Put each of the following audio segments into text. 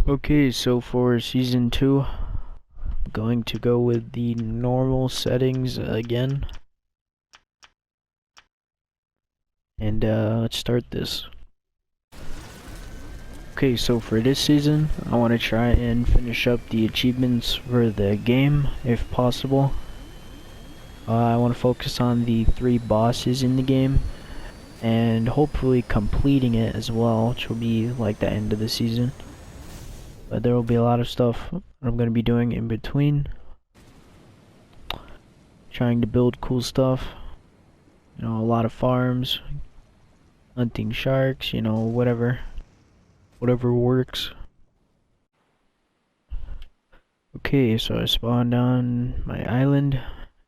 Okay, so for season 2, I'm going to go with the normal settings again. And let's start this. Okay, so for this season, I want to try and finish up the achievements for the game, if possible. I want to focus on the 3 bosses in the game, and hopefully completing it as well, which will be like the end of the season. But there will be a lot of stuff that I'm going to be doing in between. Trying to build cool stuff. You know, a lot of farms. Hunting sharks, you know, whatever works. Okay, so I spawned on my island,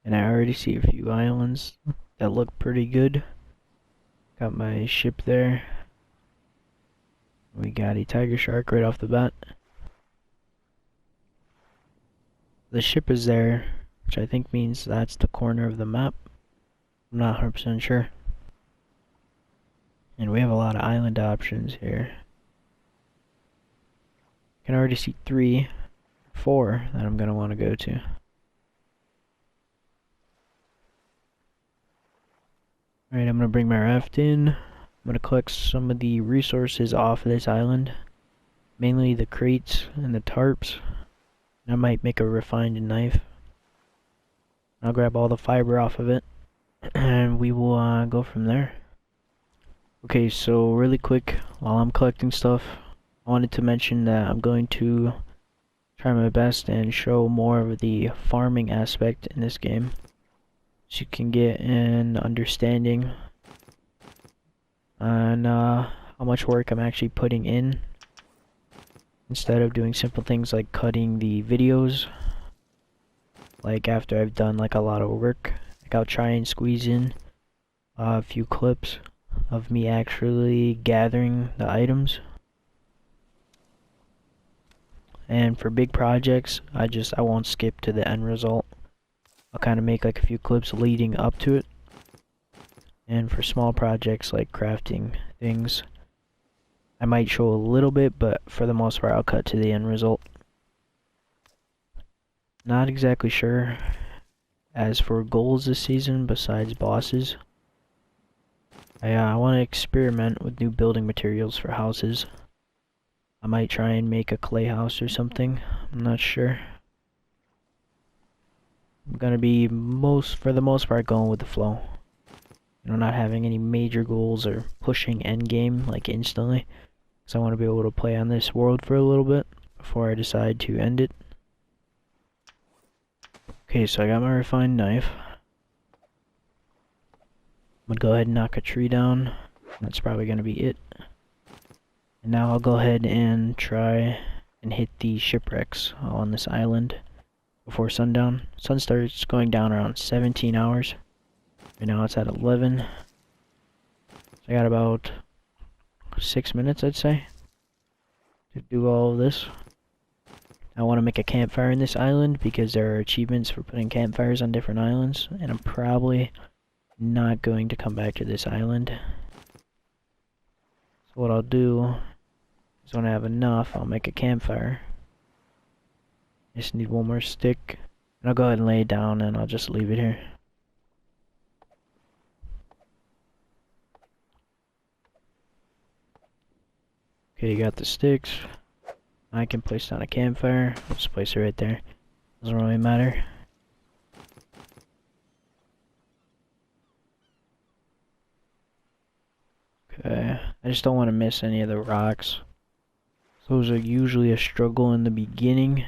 and I already see a few islands that look pretty good. Got my ship there. We got a tiger shark right off the bat. The ship is there, which I think means that's the corner of the map. I'm not 100% sure. And we have a lot of island options here. I can already see 3, 4 that I'm going to want to go to. Alright, I'm going to bring my raft in. I'm going to collect some of the resources off of this island. Mainly the crates and the tarps. I might make a refined knife. I'll grab all the fiber off of it, and we will go from there. Okay, so really quick, while I'm collecting stuff, I wanted to mention that I'm going to try my best and show more of the farming aspect in this game, so you can get an understanding on how much work I'm actually putting in, instead of doing simple things like cutting the videos. Like after I've done like a lot of work, like I'll try and squeeze in a few clips of me actually gathering the items. And for big projects, I won't skip to the end result. I'll kind of make like a few clips leading up to it. And for small projects like crafting things, I might show a little bit, but for the most part I'll cut to the end result. Not exactly sure as for goals this season besides bosses. I want to experiment with new building materials for houses. I might try and make a clay house or something. I'm not sure. I'm gonna be for the most part going with the flow. You know, not having any major goals or pushing end game like instantly. Because I want to be able to play on this world for a little bit before I decide to end it. Okay, so I got my refined knife. I'm gonna go ahead and knock a tree down. That's probably gonna be it. And now I'll go ahead and try and hit the shipwrecks on this island before sundown. Sun starts going down around 17 hours. Right now it's at 11. So I got about 6 minutes, I'd say, to do all of this. I want to make a campfire in this island because there are achievements for putting campfires on different islands, and I'm probably not going to come back to this island. So what I'll do is when I have enough, I'll make a campfire. I just need one more stick, and I'll go ahead and lay it down, and I'll just leave it here. Okay, you got the sticks. I can place down a campfire. I'll just place it right there. Doesn't really matter. Okay, I just don't want to miss any of the rocks. Those are usually a struggle in the beginning.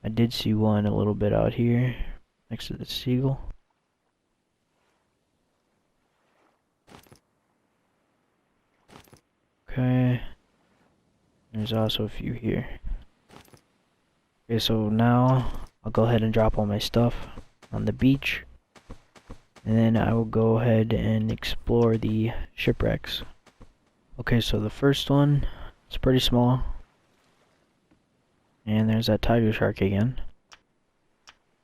I did see one a little bit out here next to the seagull. Okay, there's also a few here. Okay, so now I'll go ahead and drop all my stuff on the beach, and then I will go ahead and explore the shipwrecks. Okay, so the first one, it's pretty small, and there's that tiger shark again.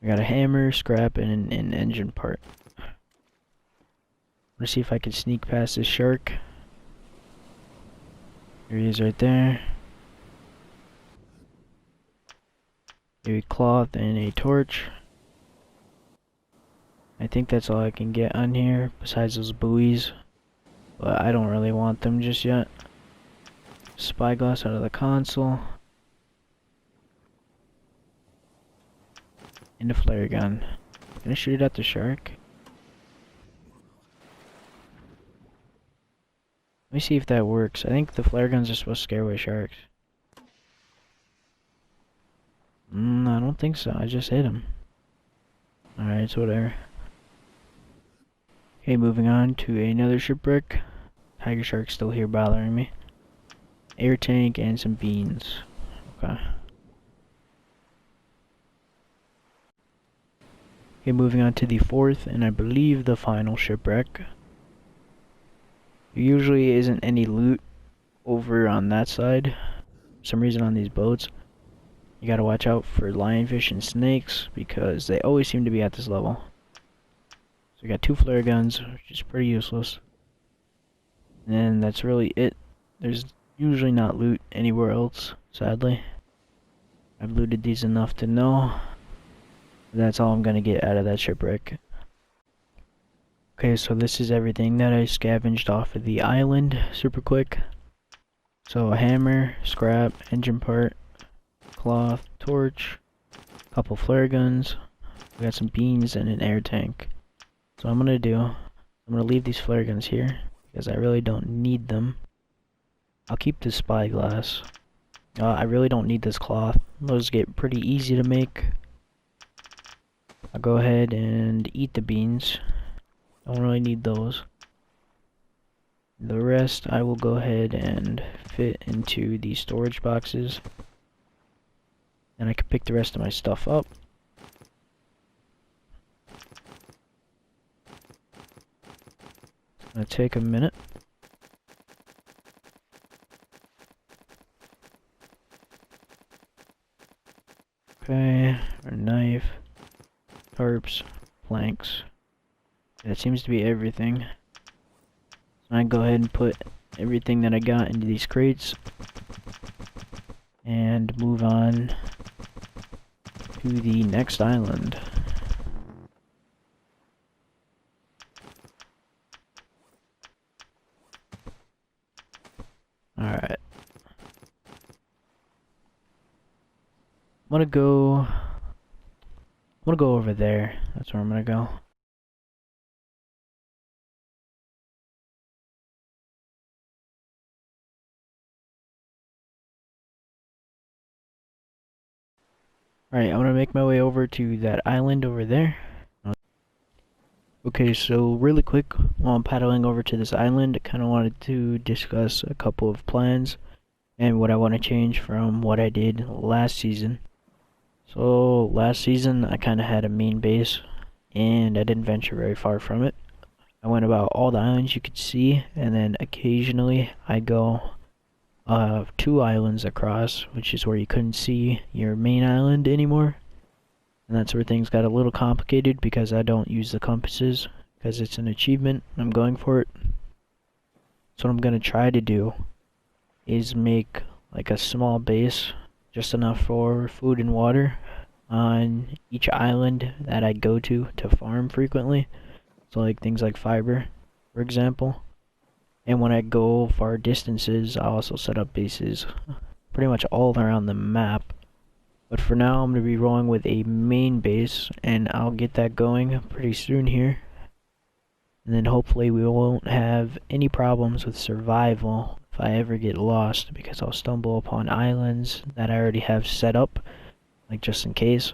I got a hammer, scrap, and an engine part. Let's see if I can sneak past this shark. There he is right there. A cloth and a torch. I think that's all I can get on here besides those buoys, but I don't really want them just yet. Spyglass out of the console. And a flare gun. Can I shoot it at the shark? Let me see if that works. I think the flare guns are supposed to scare away sharks. I don't think so. I just hit him. Alright, it's whatever. Okay, moving on to another shipwreck. Tiger shark's still here bothering me. Air tank and some beans. Okay. Okay, moving on to the fourth and I believe the final shipwreck. There usually isn't any loot over on that side. For some reason on these boats. You gotta watch out for lionfish and snakes because they always seem to be at this level. So we got 2 flare guns, which is pretty useless. And that's really it. There's usually not loot anywhere else, sadly. I've looted these enough to know. That's all I'm gonna get out of that shipwreck. Okay, so this is everything that I scavenged off of the island super quick. So a hammer, scrap, engine part, cloth, torch, couple flare guns, we got some beans and an air tank. So what I'm gonna leave these flare guns here because I really don't need them. I'll keep this spyglass. I really don't need this cloth. Those get pretty easy to make. I'll go ahead and eat the beans. Don't really need those. The rest I will go ahead and fit into the storage boxes. And I can pick the rest of my stuff up. It's gonna take a minute. Okay, our knife, tarps, planks. That seems to be everything. So I go ahead and put everything that I got into these crates and move on to the next island. Alright. I'm gonna go over there. That's where I'm gonna go. Alright, I'm gonna make my way over to that island over there. Okay, so really quick, while I'm paddling over to this island, I kinda wanted to discuss a couple of plans and what I want to change from what I did last season. So last season I kinda had a main base and I didn't venture very far from it. I went about all the islands you could see, and then occasionally I go 2 islands across, which is where you couldn't see your main island anymore. And that's where things got a little complicated because I don't use the compasses because it's an achievement. I'm going for it. So what I'm gonna try to do is make like a small base, just enough for food and water on each island that I go to farm frequently. So like things like fiber, for example. And when I go far distances, I'll also set up bases pretty much all around the map. But for now, I'm going to be rolling with a main base, and I'll get that going pretty soon here. And then hopefully we won't have any problems with survival if I ever get lost, because I'll stumble upon islands that I already have set up, like just in case.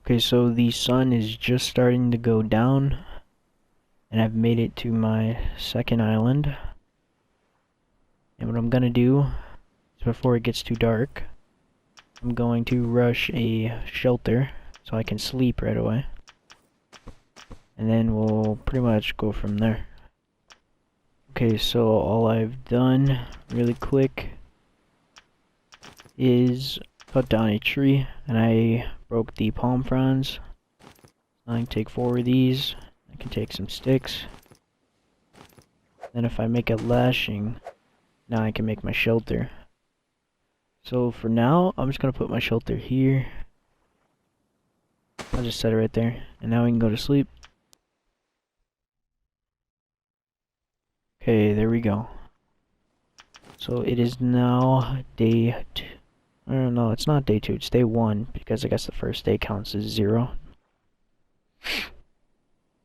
Okay, so the sun is just starting to go down. And I've made it to my second island. And what I'm gonna do is, before it gets too dark, I'm going to rush a shelter so I can sleep right away. And then we'll pretty much go from there. Okay, so all I've done really quick is cut down a tree, and I broke the palm fronds. I can take 4 of these. I can take some sticks. Then if I make a lashing, Now I can make my shelter. So for now, I'm just gonna put my shelter here. I'll just set it right there, and now we can go to sleep. Okay, there we go. So it is now day 2. No, it's not day 2, it's day 1, because I guess the first day counts as 0.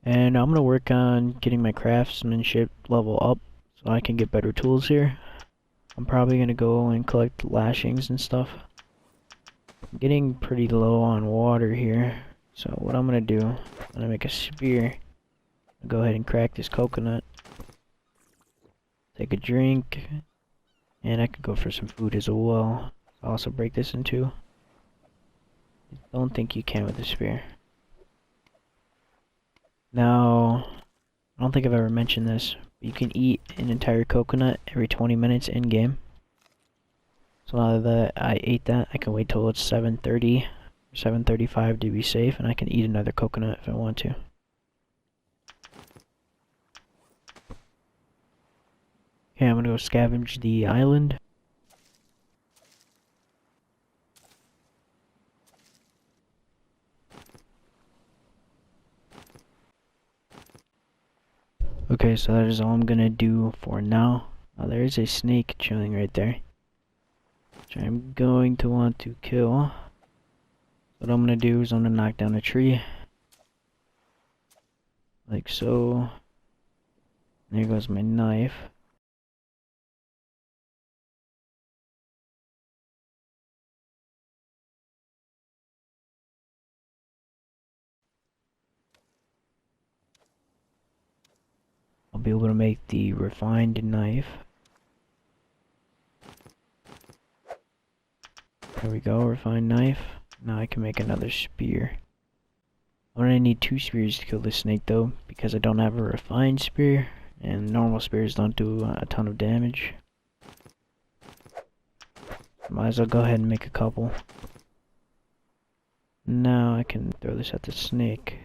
And I'm gonna work on getting my craftsmanship level up so I can get better tools here. I'm probably gonna go and collect lashings and stuff. I'm getting pretty low on water here, so what I'm gonna do, I'm gonna make a spear. I'll go ahead and crack this coconut. Take a drink, and I could go for some food as well. I'll also break this in 2. I don't think you can with the spear. Now, I don't think I've ever mentioned this, but you can eat an entire coconut every 20 minutes in game. So now that I ate that, I can wait till it's 7:30 or 7:35 to be safe, and I can eat another coconut if I want to. Okay, I'm gonna go scavenge the island. Okay, so that is all I'm gonna do for now. Now there is a snake chilling right there, which I'm going to want to kill. What I'm gonna do is I'm gonna knock down a tree, like so. There goes my knife. I'll be able to make the refined knife. There we go, refined knife. Now I can make another spear. I'm gonna need 2 spears to kill this snake though, because I don't have a refined spear, and normal spears don't do a ton of damage. Might as well go ahead and make a couple. Now I can throw this at the snake.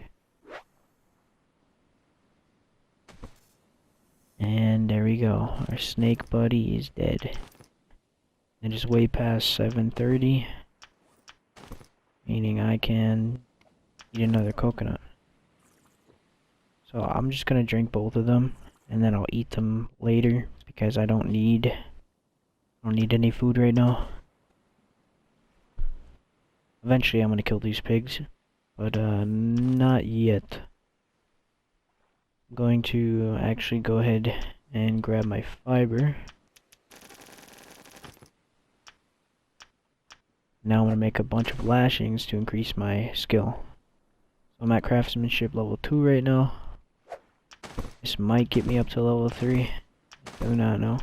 And there we go, our snake buddy is dead. It is way past 7:30, meaning I can eat another coconut. So I'm just gonna drink both of them, and then I'll eat them later because I don't need any food right now. Eventually I'm gonna kill these pigs, but not yet. I'm going to actually go ahead and grab my fiber. Now I'm going to make a bunch of lashings to increase my skill. So I'm at craftsmanship level 2 right now. This might get me up to level 3. I do not know.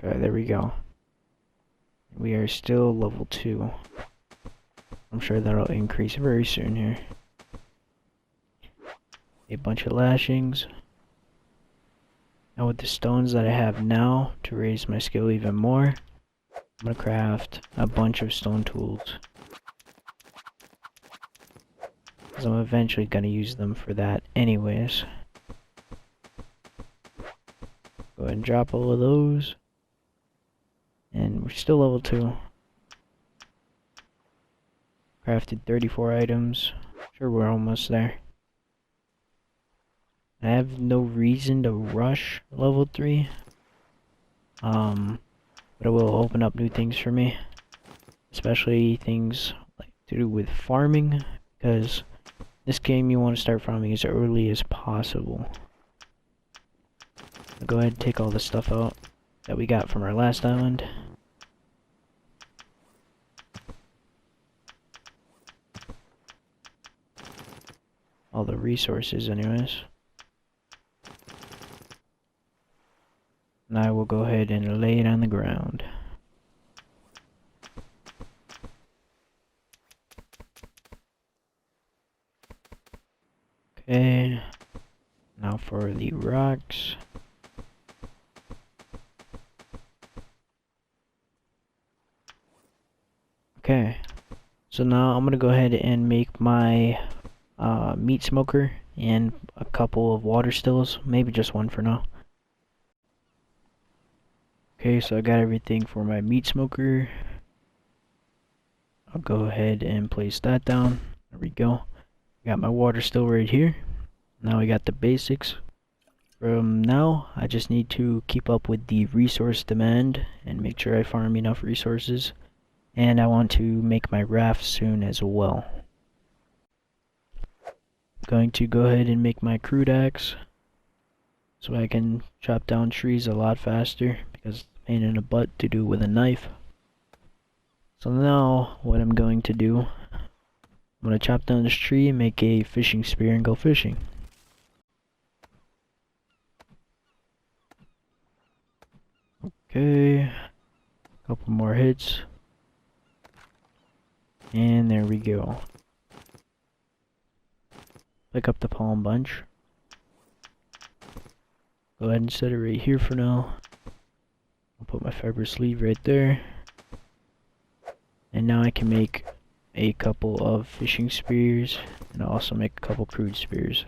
Okay, there we go. We are still level 2. I'm sure that'll increase very soon here. A bunch of lashings. Now with the stones that I have now to raise my skill even more, I'm gonna craft a bunch of stone tools, because I'm eventually gonna use them for that anyways. Go ahead and drop all of those. And we're still level 2. Crafted 34 items. Sure, we're almost there. I have no reason to rush level 3. But it will open up new things for me. Especially things like to do with farming, because this game you want to start farming as early as possible. I'll go ahead and take all the stuff out that we got from our last island. All the resources anyways. And I will go ahead and lay it on the ground. Okay, now for the rocks. Okay, so now I'm gonna go ahead and make my meat smoker and a couple of water stills, maybe just one for now. Okay, so I got everything for my meat smoker. I'll go ahead and place that down. There we go. Got my water still right here. Now we got the basics. From now, I just need to keep up with the resource demand and make sure I farm enough resources. And I want to make my raft soon as well. I'm going to go ahead and make my crude axe so I can chop down trees a lot faster because it's a pain in the butt to do with a knife. So now what I'm going to do, I'm going to chop down this tree and make a fishing spear and go fishing. Okay, couple more hits. And there we go. Pick up the palm bunch. Go ahead and set it right here for now. I'll put my fiber sleeve right there. And now I can make a couple of fishing spears, and I'll also make a couple crude spears.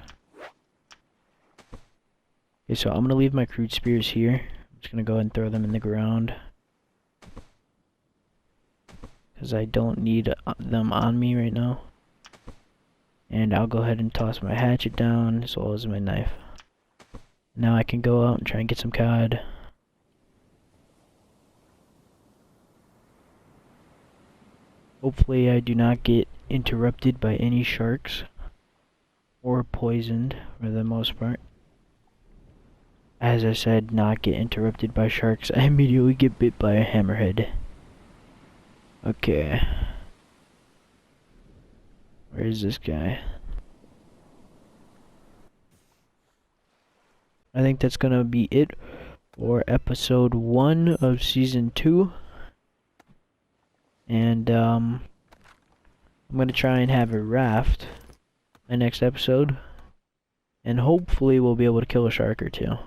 Okay, so I'm going to leave my crude spears here. I'm just going to go ahead and throw them in the ground, because I don't need them on me right now. And I'll go ahead and toss my hatchet down, as well as my knife. Now I can go out and try and get some cod. Hopefully I do not get interrupted by any sharks, or poisoned for the most part. As I said, not get interrupted by sharks, I immediately get bit by a hammerhead. Okay. Where is this guy? I think that's gonna be it for episode 1 of season 2. And I'm gonna try and have a raft my next episode, and hopefully we'll be able to kill a shark or two.